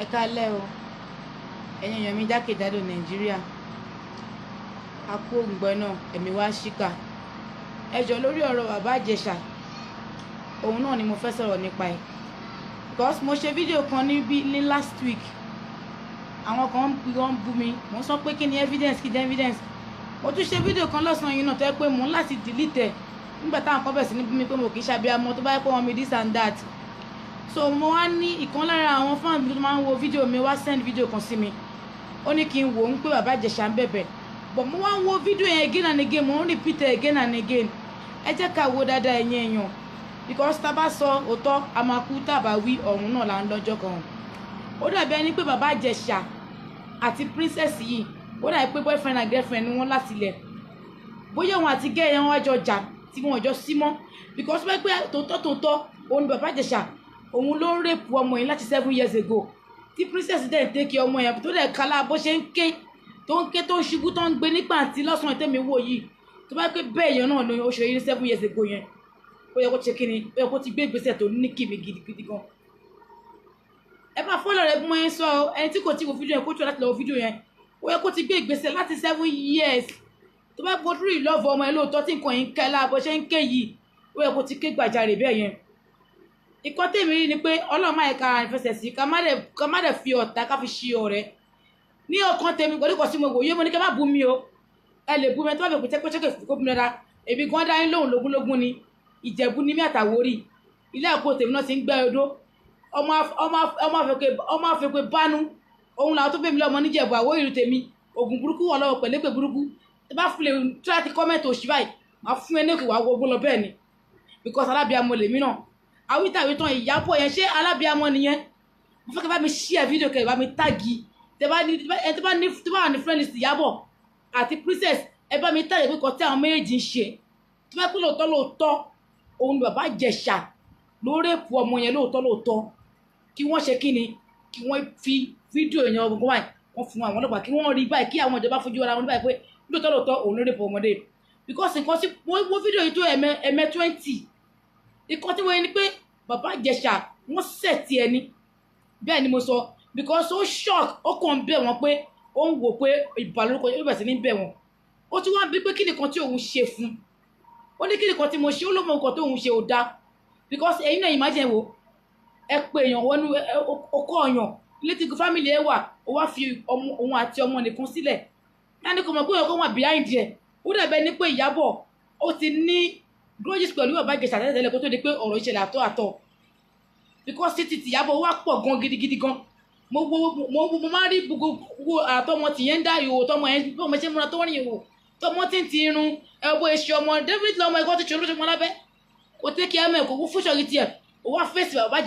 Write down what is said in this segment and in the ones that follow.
Ẹ káalẹ́ o, ẹ̀yin èèyàn mi jákèjádò Nàìjíríà, a kú òǹgbẹ náà, ẹ̀mí wá ṣìkà. Ẹ jọ̀ọ́ lórí ọ̀rọ̀ bàbá Ìjẹ̀ṣà, òun náà ni mo fẹ́ sọ̀rọ̀ nípa ẹ̀. Because mo ṣe fídíò kan ní last week, àwọn kan ń bú mi, mo sọ pé kí ni evidence, kí ni evidence. Mo tún ṣe fídíò kan lọ́sàn-án yìí náà tó yẹ pé mò ń láti delete ẹ̀ nígbà táwọn kan bẹ̀rẹ̀ sí ní bú mi pé mo kì í ṣàbíamọ tó bá yẹ pé wọ́n mi this and that. So mo wá ní ìkan lára àwọn fans mi tó máa ń wo fídíò mi wá send fídíò kan sí mi, ó ní kí n wò ó pé bàbá Ìjẹ̀ṣà ń bẹ̀bẹ̀, but mo wá ń wo fídíò yẹn again and again, mo ń repeat it again and again. Ẹ jẹ́ ká wo dáadáa ẹ̀yin èèyàn, because tá a bá sọ òótọ́ a máa kú, tá a bá wí ọ̀run náà là ń lọ́jọ́ kan. Ó dàbí ẹni pé bàbá Ìjẹ̀ṣà àti princess yìí, ó dàbí pé boyfriend and girlfriend ni wọ́n láti ilẹ̀, bóyá òun àti gẹ́ yẹn wọ́n jọ jà tí wọ́n jọ sí mọ́, because wọ́n pé tòótọ́ òun ni bàbá Ìjẹ̀ṣà, òun ló ń rape ọmọ yẹn láti 7 years ago, tí princess dẹ̀ ń tẹ́kì ọmọ yẹn tó dẹ̀ kálá bó ṣe ń ké tó ń ṣubú tó ń gbé ní pàǹtí lọ́sàn-án tẹ́mi wò yìí, tó bá pé bẹ́ẹ̀ yẹn náà ni ó ṣe yí ní 7 years ago yẹn, ó yẹ kó ṣe kí ni, ó yẹ kó ti gbé ìgbésẹ̀ tó ní kìmí gidigidi gan. Ẹ máa fọ́lọ̀ rẹ̀ bí wọ́n yẹn sọ ẹni tí kò tí wo fídíò yẹn kó tó láti lọ wo fídíò yẹn, ó yẹ kó ti gbé ìgbésẹ̀ láti 7 years, tó bá gbódúrú ìlọ́ọ̀fù ọmọ yẹn lóòótọ́ tí nǹkan yìí ń kẹ́ láàbọ̀ ṣe ń ké yìí, ó yẹ kó ti ké gbàjarè bẹ́ẹ̀ yẹn. Ìkọ́ tèmi rí ni pé Ọlọ́run máa ẹ̀ka ìfẹsẹ̀ sí ká má dẹ̀ fi ọ̀tá ká fi ṣí ọ̀rẹ́. Ní ọkàn tèmi pẹ̀lú ìkọ́ sí mo wòye mo ní kí ẹ má bú mi o, ẹ lè bú mi tó bá bẹ̀ pé ṣẹ́kẹ́ kó bí mi dára, èmi gan dá yín lóhùn lógúnlógún ni, Ìjẹ̀bú ní mẹ́tàwórì, ilé ẹ̀kọ́ tèmi náà ti ń gbẹ́ odó, ọmọ àfẹ́pẹ́ bánú, òun làwọn tó bẹ̀ mí lọ́mọ níjẹ̀bú àwọ̀ ìlú tèmi, ògùn burúkú wọ̀ lọ́wọ́ pẹ̀lẹ́pẹ̀ burúkú, tó bá fún lè tíráàtì kọ́mẹ́ntì òṣì báyìí, máa fún ẹ ní òkè wà wọgbó lọ bẹ́ẹ̀ ni, because alábíàmọ lèmi náà. Àwítàwí tán Ìyábọ̀ yẹn ṣé alábíàmọ nìyẹn? Mo fẹ́ kí bá mi share fídíò kẹ́ bá mi táàgì, tẹ́ bá ní friend list Ìyábọ̀ àti princess, ẹ bá mi táàgì pé kọ́ tí àwọn méjèèjì ń ṣe, tó bá pé lóòótọ́ òun ni bàbá Ìjẹ̀ṣà ló rèpù ọmọ yẹn lóòótọ́, kí wọ́n ṣe kí ni, kí wọ́n fi fídíò yẹn ọgbọ̀n báyìí wọ́n fún àwọn ọlọ́pàá, kí wọ́n rí báyìí, kí àwọn ìjọba fojú ara wọn báyìí pé lóòótọ́ òun ló rèpù ọmọdé. Because nǹkan tí wọ́n fídíò yìí tó ẹ̀mẹ́ 20, nǹkan tí wọ́n yẹn ni pé bàbá Ìjẹ̀ṣà wọ́n sẹ̀tì ẹni, bẹ́ẹ̀ ni mo sọ, because ó shock, ó kàn ń bẹ̀ wọ́n pé ó ń wò pé ìbàlórúkọ yóò bẹ̀rẹ̀ sí ní bẹ̀ wọ́n, ó tún wá bí pé kí nìkan tí òun ṣe fún, ó ní kí nìkan tí mo ṣe, ó ló mọ nǹkan tó òun ṣe ò dáa, because ẹ̀yin náà imagine wo, ẹ pé èèyàn wọnú ọkọ ọ̀yàn ilé tí family ẹ wà, ó wá fi òun àti ọmọ nìkan sílẹ̀, láti kò mọ̀ pé ọkọ wà behind ẹ̀, ó dàbẹ̀ ní pé Ìyábọ̀ ó ti ní grudges pẹ̀lú bàbá Ìjẹ̀ṣà tẹ́lẹ̀ kó tó di pé ọ̀rọ̀ ìṣẹ̀lẹ̀ àtọ̀, because títí Ìyábọ̀ wá pọ̀ gan gidigidi gan. Mo máa rí gbogbo àtọmọ tìyẹn ń dá ìhòòhò tọmọ yẹn bí ọmọ ṣe múra tó wọ́n ní ìhòòhò tọmọ tí ń ti irun ẹwọ́ èṣù ọmọ David lọmọ ẹ̀kọ́ ti ṣòro ṣe mọ́ lábẹ́, kò tẹ́ kí ẹmọ ẹ̀kọ́ fún ṣọ́ọ̀gì tiẹ̀, ó wá fèsì bàbá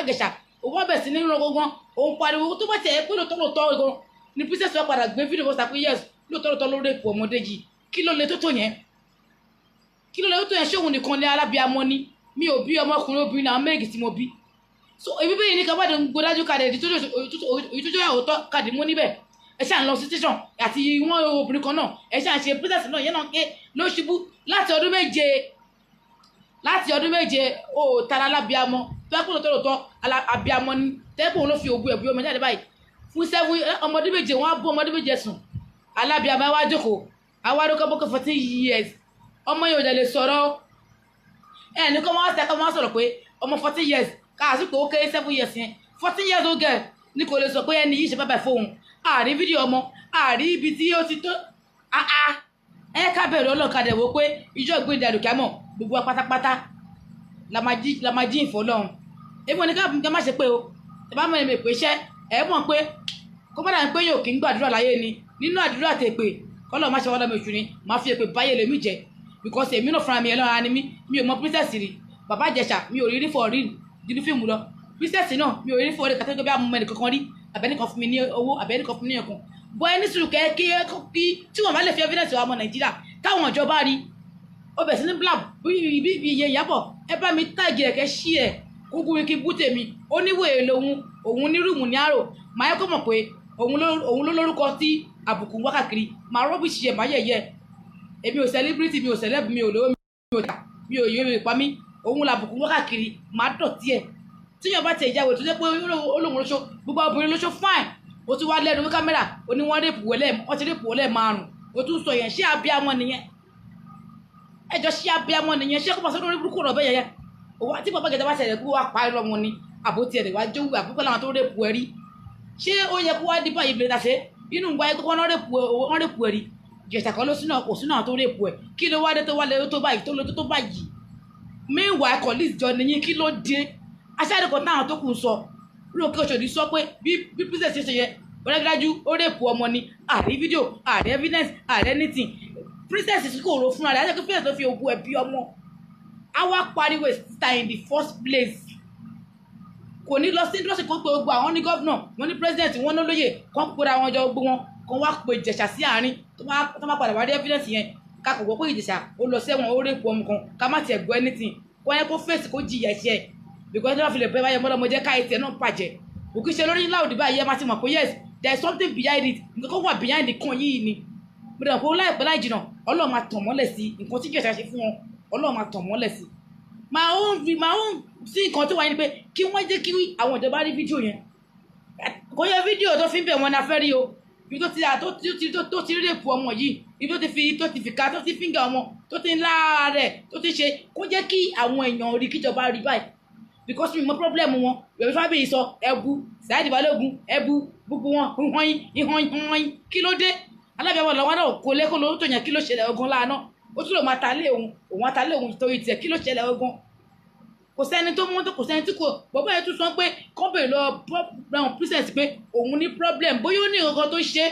Ìjẹ̀ṣà, ó wá bẹ̀ sí ní ìran gangan, òun pariwo tó bá tiẹ̀ pé lóòótọ́ gan ni princess wa padà gbé fídíò bọ́sà pé yes lóòótọ́ ló rèpù ọmọdé yìí, kí ló le tó tó yẹn, kí ló lè tó yẹn, ṣé òun nìkan lé alábíàmọ ni, mi ò bí ọmọkùnrin obìnrin náà méjì tí mo bí. So èmi bẹ́ẹ̀ ni ká bá dé gbódájú kàdé ìtújọ́ òótọ́ kàdé mú níbẹ̀, ẹ ṣáà ń lọ sí station àti wọn obìnrin kan náà, ẹ ṣáà ń ṣe princess náà yẹn náà ké ló ṣubú láti ọdún méje ó tara alábíàmọ, tẹ́kùn lóòótọ́ alábíàmọ ni, tẹ́kùn òun ló fi ògùn ẹ̀bí ọmọ jáde báyìí fún 7 ọmọdé méje, wọn á bó ọmọdé méje sùn, alábíàmọ wá jókòó àwárúkọ bókè 14 years, ọmọ yóò dẹ̀ lè sọ̀rọ̀ ẹni kọ́ máa sọ̀rọ̀ pé ọmọ 14 years káàsìkò ó kéré 7 years yẹn, 14 years old girl ní kò lè sọ pé ẹni yìí ṣe bàbá fóun, àrí fídíò ọmọ, àrí ibi tí ó ti tó ẹ ká bẹ̀rẹ̀ ọlọ́kadà wò pé ìjọ ìgbé ìdàdùkẹ́mọ̀ gbogbo wa pátápátá la máa jí ìfọ́ lọ́hùn. Èmi wọn ni ká má ṣe pé o, ẹ bá mọ̀ ẹ̀mẹ̀ pé iṣẹ́ ẹ mọ̀ pé kó má dàbí pé yóò kí ń gbàdúrà láyé ni, nínú àdúrà tèpè kọ́lọ́ má ṣe wọ́n lọ́mọ ìṣù ni, máa fi èpè báyé lèmi jẹ, because èmi náà fúnra mi ẹ̀ lọ́ra ni mi ò mọ princess rí, bàbá Ìjẹ̀ṣà mi ò rí for real nínú fíìmù lọ, princess náà mi ò rí for real kàtẹ́gbẹ́ bí amọ̀ ẹnì kankan rí, àbẹ́nìkan fún mi ní owó, àbẹ́nìkan fún mi ní ọkàn, bọ́ ẹni sùúrù kí tí wọ́n bá lè fi evidence wa ọmọ Nàìjíríà káwọn ìjọba rí, ó bẹ̀ sí ní blab bí iye Ìyábọ̀, ẹ bá mi táàgì ẹ̀kẹ́ ṣí ẹ̀ kúkú kí bú tèmi, ó níwèé òun ní rúùmù ní àrò, máa yẹ kó mọ̀ pé òun ló lórúkọ tí àbùkù wákàkiri, máa rọ́bìṣì ẹ̀ máa yẹ̀yẹ́, èmi ò celebrity, mi ò celeb, mi ò lówó, mi ò tà, mi ò yọ ìpa mi, òun làbùkù wákàkiri, máa dọ̀tí ẹ̀, tí tíyàn bá tẹ̀ ìjáwé tó jẹ́ pé olóhùn lóṣó gbogbo obìnrin lóṣó fine o tún wá lẹ́nu kámẹ́rà o ní wọ́n rèpù wọ́n ti rèpù wọlé 5 o tún sọ yẹn ṣé abiyamọ nìyẹn ẹjọ́ ṣé abiyamọ nìyẹn ṣé kó máa sọ lórí burúkú rọ̀ bẹ́ẹ̀ yẹn òwò tí bàbá gẹ̀dẹ̀ bá ṣẹlẹ̀ kó wá pa irọ́ wọn ni àbótí ẹ̀rẹ̀ wá jówó àbúkọ́ làwọn tó rèpù ẹ̀rí ṣé ó yẹ kó wá dípò ìbílẹ̀ tàṣẹ inú ìgbà yẹn kó wọ́n rèpù ẹ̀rí Ìjẹ̀ṣà kan ló sínú kò sínú àwọn tó rèpù ẹ̀ kí ló wá dé tó wá lé tó báyìí tó lójú tó báyìí meanwhile colleagues jọ nìyí kí ló dé aṣáájú kan táwọn tó kù sọ lóòkè Òṣòdì sọ pé bí princess ṣe yẹ ọ̀rẹ́dájú ó rèpù ọmọ ni àrí fídíò àrí evidence àrí anything princess kò rò fúnra rẹ̀ àti princess tó fi ògùn ẹ̀ bí ọmọ àwa pariwo síta in the first place kò ní lọ sí industry kan pé gbogbo àwọn ní gọ́vnà wọn ní president wọn ní olóyè kan pera wọn jọ gbogbo wọn kan wá pe Ìjẹ̀ṣà sí àárín tó má padà wá rí evidence yẹn ká kò gbọ́ pé Ìjẹ̀ṣà ó lọ sẹ́wọ̀n ó rèpù ọmọ kan ká má tiẹ̀ gbọ́ anything kó yẹ kó fèsì kó jìyà ẹ̀ṣẹ̀ because never feel bẹ́ẹ̀ báyẹn mọ́lọ́mọ jẹ́ káyé tiẹ̀ náà bàjẹ́ òkú ṣe lórí láòdì báyìí ẹ má ti mọ̀ pé yes there is something behind it nǹkan kan wà behind it kan yìí ni mo dẹ̀ kó láìpẹ́ láì jìnnà Ọlọ́run máa tàn mọ́lẹ̀ sí nǹkan tí Ìjẹ̀ṣà ṣe fún wọn Ọlọ́run máa tàn mọ́lẹ̀ sí máa ń sí nǹkan tó wáyé ni pé kí wọ́n jẹ́ kí àwọn ìjọba rí fídíò yẹn kò yẹ fídíò tó fi ń bẹ̀ wọn náà fẹ́ rí o ibi tó ti rí èpò ọmọ yìí ibi tó ti fi ká tó ti fíńgà ọmọ tó ti ń láàárẹ̀ tó ti ṣe kó jẹ́ kí àwọn èèyàn rí kíjọba rí báyìí because mi mọ problem wọn bẹ̀rẹ̀ fábíyì sọ ẹbu Saheed Balogun ẹbu gbogbo wọn ìhàn kí ló dé alábẹ́wọ̀ lọ́wọ́ náà kò lẹ́kọ̀ọ́ lórí tó yàn kí ló ṣẹlẹ̀ ọgán láàánú ó tún lò máa ta lé òun àtàlé òun torí tiẹ̀ kí ló ṣẹlẹ̀ ọgán kò sẹ́ni tó mú tó kò sẹ́ni tí kò bọ́bọ́ yẹn tún sọ pé kọ́bẹ̀ lọ brown princess pé òun ní problem bóyá ó ní nǹkan tó ṣe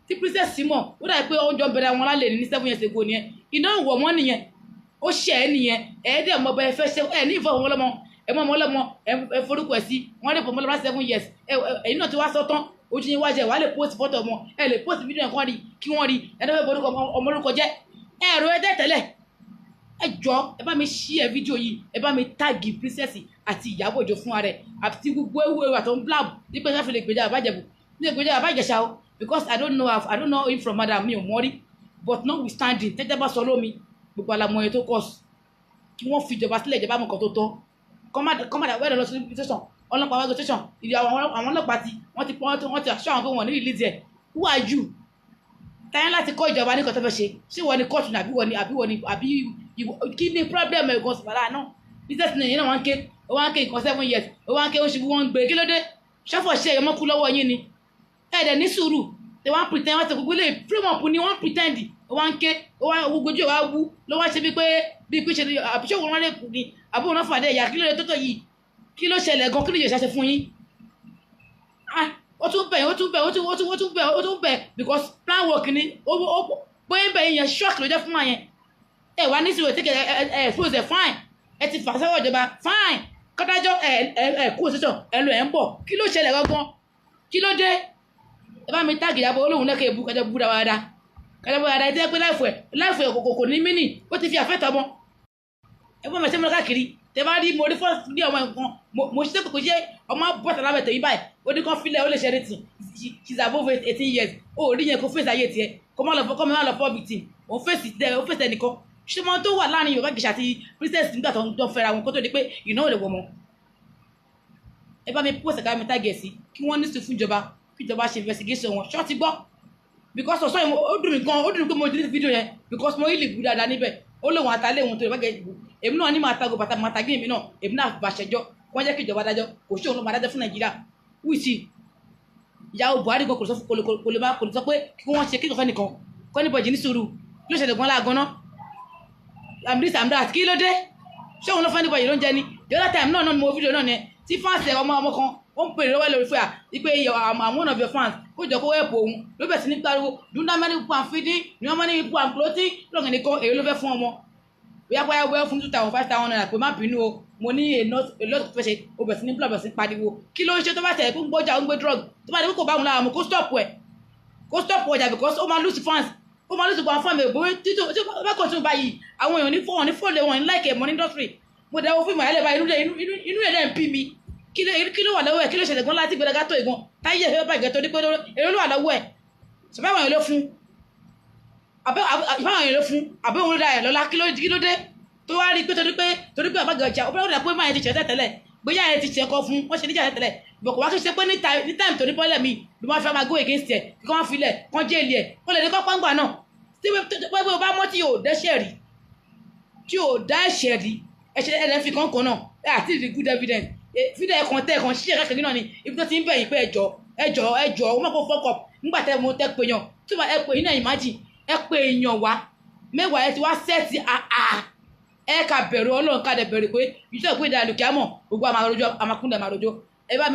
tí princess mọ̀ ó dàbí pé ọjọ́ bẹ̀rẹ̀ àwọn alálẹ̀ ní 7 years ago nìyẹn iná wọ̀ wọ́n nìyẹn ó ṣẹ̀ ẹ́ nìyẹn ẹ̀ẹ́dẹ̀ mọ̀ bẹ́ẹ̀ fẹ́ ṣe ẹ̀ ní ìfọwọ́ ọlọ́mọ ẹ̀ mọ̀ ọlọ́mọ ẹ̀ forúkọ ẹ̀ sí wọ́n lè pọ̀ mọ́ lọ́wọ́ 7 years ẹ̀yin náà ti wá sọ́tán ojú yín wájẹ̀ wà lè post photo ọmọ ẹ̀ lè post video kan rí kí wọ́n rí ẹ̀dọ́ fẹ́ ọmọ orúkọ jẹ́ ẹ̀rọ ẹ̀dẹ́ tẹ́lẹ̀ ẹ jọ ẹ bá mi share fídíò yìí ẹ bá mi táàgì princess àti Ìyábọ̀ Òjó fún ara ẹ àti gbogbo ewu àtọ̀ ń blab nípa ẹ̀ka fìlẹ̀ ìgbèjà àbájẹ̀bù ní ìgbèjà àbájẹ̀ṣà o because I don't know him from madam mi ò mọ́ rí but notwithstanding tẹ́tẹ́ bá sọ lómi gbogbo alamọ ẹ̀ tó kọ́ kí wọ́n fi ìjọba sílẹ̀ ìjọba mọ̀kàn tó tọ́ kọ́mádà wẹ́rẹ̀ lọ sí station ọlọ́pàá wẹ́gọ̀ station ìdí àwọn ọlọ́pàá tí wọ́n ti aṣọ àwọn pé wọ́n ní release ẹ̀ who are you táyà láti kọ́ ìjọba ní kọ́tọ́ fẹ́ ṣé wọ́n ní kóòtù ní àbí kí ni problem ẹ̀ gan sùpàlà náà business ní ìyẹn náà wọ́n ń ké nǹkan 7 years wọ́n ń ké oṣù wọ́n ń gbé kí ló dé ṣọ́fọ̀ ṣe ẹ̀yọ́ mọ́kú lọ́wọ́ yín ni ẹ̀ẹ́dẹ̀ ní sùúrù tí wọ́n pretend wọ́n ti gbogbo lè frame up ni wọ́n pretend wọ́n ń ké gbogbo ojú wa wú ló wá ṣe bí pé ṣe àbíṣẹ́ òun rẹ̀ kù ni àbí òun náà fàdé ẹ̀yà kí ló dé tótó yìí kí ló ṣẹlẹ̀ gan kí ló yẹ ṣàṣẹ fún yín ó tún bẹ̀ because plan work ni bóyá bẹ̀ yẹn shock ló jẹ́ fún wa yẹn ẹ wá nísìnyí ò tẹ́kẹ̀ ẹ expose ẹ fine ẹ ti fà sẹ́wọ̀ ìjọba fine kọ́dájọ́ ẹ kú òṣìṣọ́ ẹ lọ ẹ ń bọ̀ kí ló ṣẹlẹ̀ gangan kí ló dé ẹ bá mi táàgì Ìyábọ̀ olóhùn lẹ́kẹ̀ẹ́ ebu kájọ búra wa dáa ẹ jẹ́ pé láìfọ̀ ẹ̀ kò ní mínì ó ti fi àfẹ́tọ̀ ọmọ ẹ bọ́ mẹ́sẹ́ mọ́ káàkiri tẹ bá rí mo rí fọ́ọ̀sì ní ọmọ nǹkan mo ṣe pé kò ṣe ọmọ bọ́tà lábẹ́ tẹ̀yìn báyìí ó ní kán filẹ̀ ó lè ṣe anything she's above 18 years ó rí yẹn kó fèsì ayé tiẹ̀ kó má lọ fọ́ victim ó fèsì ẹnìkan ṣé mo tó wà láàrin Yorùbá Ìjẹ̀ṣà àti princess nígbà tó ń fẹ́ra wọn kó tó di pé ìnáwó lè wọ̀ mọ́ ẹ bá mi pòsè ká mi tágẹ̀ sí kí wọ́n ní sùn fún ìjọba kí ìjọba ṣe investigation wọn ṣọ́ ti gbọ́ because ọ̀sọ́ yìí ó dùn mí gan ó dùn mí pé mo delete video yẹn because mo really gbúdọ̀ dáadáa níbẹ̀ ó lóun àtàlẹ́ òun tó Yorùbá Ìjẹ̀ṣà èmi náà ní máa tago bàtà máa tagé èmi náà èmi náà bàṣẹjọ́ wọ́n jẹ́ kí ìjọba dájọ́ kò sí òun ló máa dájọ́ fún Nàìjíríà wíìsì ìyàwó Buhari gan kò lè sọ pé kí wọ́n ṣe kíkọ́ fẹ́nìkan kọ́ ní bọ̀jì ní sùúrù kí ló ṣẹlẹ̀ gan láàgán náà this and that kí ló dé ṣé òun ló fẹ́ ní bọ̀jì ló ń jẹ ni the other time náà mo fídíò náà ni tí fáǹsì ọmọ kan ó ń pèrè lọ́wọ́ lórí fẹ́yà wípé I'm one of your fans kó jọ kó wẹ́ẹ̀pù òun ló bẹ̀ sí ní pariwo do that many people and feeding do that many people and clothing lọ́gàn nìkan èyí ló fẹ́ fún ọmọ bóyá wẹ́ẹ́ fún 2,000 5,000 naira pé má bínú o mo ní èlò fẹ́ ṣe o bẹ̀ sí ní blọọ̀bẹ̀ sí pariwo kí ló ń ṣe tó bá tẹ̀ kó ń gbọ́jà ó ń gbé drug tó bá dé kó bá wọn lára mo kó stop ọjà because ó máa lose fans ó máa lose gbọ́n fún àmì ìgbòho títí ó bá kọ̀ tún báyìí àwọn èèyàn ní fọ́ọ̀lù wọn ní láìkẹ́ mọ́ ní industry mo dẹ̀ wo fíìmù àyẹ̀lẹ̀ báyìí inú rẹ̀ dẹ̀ ń bí mi kí ló wà lọ́wọ́ ẹ̀ kí ló ṣẹlẹ̀ gan láti gbẹdẹ́gá tó ìgan táyé ẹ̀ bá ìgẹ̀tọ́ dípẹ́ èrò ló wà lọ́wọ́ ẹ̀ ṣùgbọ́n àwọn èèyàn ló fún àbẹ́ òun dá ẹ̀ lọ́lá kí ló dé tó wá rí pé torí pé àbágà ọjà ó bẹ́ẹ̀ dà pé máa ti ṣẹ̀tẹ̀ tẹ́lẹ̀ bóyá ẹ ti ṣẹ̀kọ́ fún wọ́n ṣe níjà tẹ́lẹ̀ bọ̀kọ̀ wá kí ṣe pé ní time tó ní pọ́lẹ̀ mi ló máa fẹ́ máa go against ẹ̀ kí wọ́n filẹ̀ kán jẹ́ẹ̀lì ẹ̀ kó lè ní kọ́ pọ́ngbà náà tí pé o bá mọ́ tí yóò dẹ́ṣẹ̀ rí tí yóò dá ẹ̀ṣẹ̀ rí ẹ̀ṣẹ̀ ẹ̀rẹ́ fi kàn kan náà ẹ̀ àti rí good evidence fídíò ẹ̀kan tẹ́ ẹ̀kan ṣíṣe káàkiri náà ni ibi tó ti ń bẹ̀yìn pé ẹjọ́ ó má kó fọ́kọ̀ nígbà tẹ́ mo tẹ́ pé yàn tí ẹ pè yín náà imagine ẹ pé èèyàn wá mẹ́wàá ẹ ti wá sẹ́ẹ̀tì ẹ ká bẹ̀rù Ọlọ́run ká dẹ̀ bẹ̀rù pé ìjọba ìpínlẹ̀ àlùkìá mọ̀ gbogbo àmàrojọ́ àmàkúndẹ̀ àmàrojọ́ ẹ bá mi.